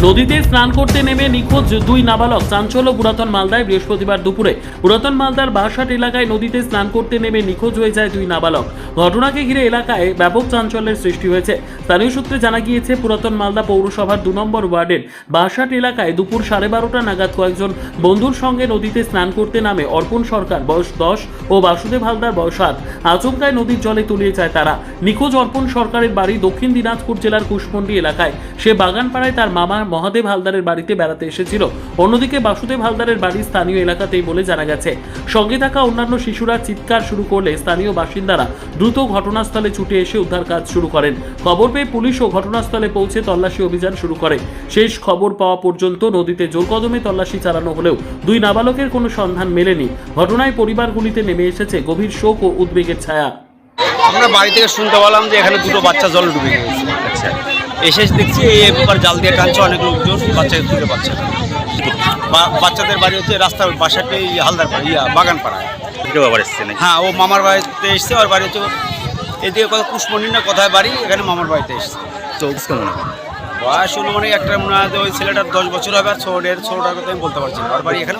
নদীতে স্নান করতে নেমে নিখোঁজ দুই নাবালক। চাঞ্চল্য পুরাতন মালদায় বৃহস্পতিবার দুপুরে পুরাতন মালদার বাঁশহাট এলাকায় নদীতে স্নান করতে নেমে নিখোঁজ হয়ে যায় দুই নাবালক। ঘটনাকে ঘিরে এলাকায় ব্যাপক চাঞ্চল্যের সৃষ্টি হয়েছে। স্থানীয় সূত্রে জানা গিয়েছে, পুরাতন মালদা পৌরসভার 2 নম্বর ওয়ার্ডের বাঁশহাট এলাকায় দুপুর 12:30 নাগাদ কয়েকজন বন্ধুর সঙ্গে নদীতে স্নান করতে নামে অর্পণ সরকার বয়স 10 ও বাসুদেব হালদার বয়স 7। আচমকায় নদীর জলে তলিয়ে যায় তারা। নিখোঁজ অর্পণ সরকারের বাড়ি দক্ষিণ দিনাজপুর জেলার কুশমন্ডি এলাকায়। সে বাগানপাড়ায় তার মামা মহাদেব হালদারের বাড়িতে বেড়াতে এসেছিল। অন্যদিকে বাসুদেব হালদারের বাড়ি স্থানীয় এলাকাতেই বলে জানা গেছে। সঙ্গে থাকা অন্যান্য শিশুরা চিৎকার শুরু করলে স্থানীয় বাসিন্দারা দ্রুত ঘটনাস্থলে ছুটে এসে উদ্ধার কাজ শুরু করেন। খবর পেয়ে পুলিশও ঘটনাস্থলে পৌঁছে তল্লাশি অভিযান শুরু করে। শেষ খবর পাওয়া পর্যন্ত নদীতে জোর কদমে তল্লাশি চালানো হলেও দুই নাবালকের কোনো সন্ধান মেলেনি। ঘটনায় পরিবারগুলিতে নেমে এসেছে গভীর শোক ও উদ্বেগের ছায়া। আমরা বাড়ি থেকে শুনতে পেলাম যে এখানে দুটো বাচ্চা জল ডুবে গেছে। আচ্ছা, এসে দেখছি এই প্রকার জাল দিয়ে টানছে অনেক লোকজন, বাচ্চাকে তুলে পাচ্ছে না। বাচ্চাদের বাড়ি হচ্ছে রাস্তার বাসাতে হালদার পাড়া বাগান পাড়ায়। আবার এসছে নাকি? হ্যাঁ, ও মামার বাড়িতে এসছে। ওর বাড়ি হচ্ছে এদিকে কথা কুশমন্ডি না কোথায় বাড়ি, এখানে মামার বাড়িতে এসছে। চৌবিশ কেমন বয়স অনুমানিক একটা মনে হয় ওই ছেলেটার 10 বছর হবে, আর ছোটার কথা আমি বলতে পারছি না। ওর বাড়ি এখানে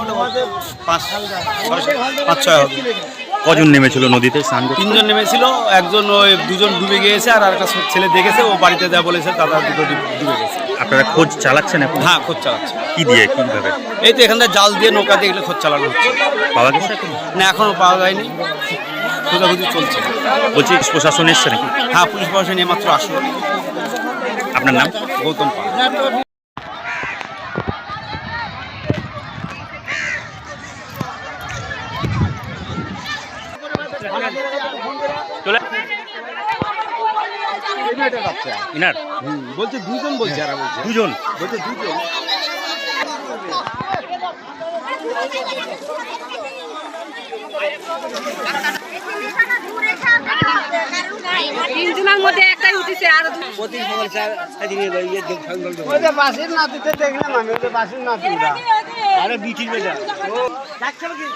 5-6 হবে। কজন নেমেছিল নদীতে স্নান করতে? 3 জন নেমেছিল, একজন ওই 2 জন ডুবে গিয়েছে, আর একটা ছেলে দেখেছে, ও বাড়িতে দেওয়া বলেছে দাদা দুটো ডুবে গেছে। আপনারা খোঁজ চালাচ্ছেন এখন? হ্যাঁ, খোঁজ চালাচ্ছে। কি দিয়ে, কিভাবে? এই তো এখান থেকে জাল দিয়ে নৌকা দিয়ে এগুলো খোঁজ চালানো হচ্ছে। পাওয়া গেছে এখন? না, এখনো পাওয়া যায়নি, খোঁজাখুঁজি চলছে। বলছি প্রশাসন এসছে নাকি? হ্যাঁ, পুলিশ প্রশাসন এইমাত্র আসলো। আপনার নাম? গৌতম পাল। ইনার বলছে 2 জন, বলছে আর বলছে 2 জন। বলছে 2 জন। তিনজনের মধ্যে একটাই উঠেছে, আর বাসের নাতিতে দেখলাম আমি, ওদের বাসের নাতিরা আরে বিটির বেটা চলে গেছে।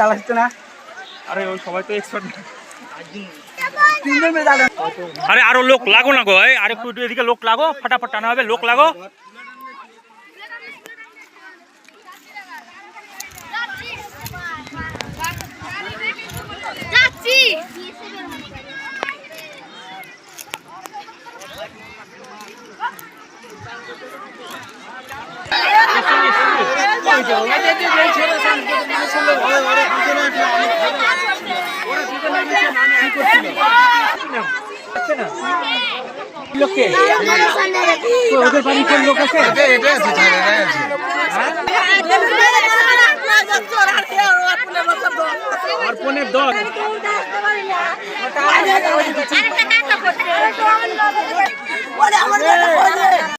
চালাচ্ছে না। আরে ওই সবাই তো এক্সপার্ট। আরে আরো লোক লাগো না গো, আর একটু এদিকে লোক লাগো, ফটাফট টানা হবে, লোক লাগো। অর্পণের দল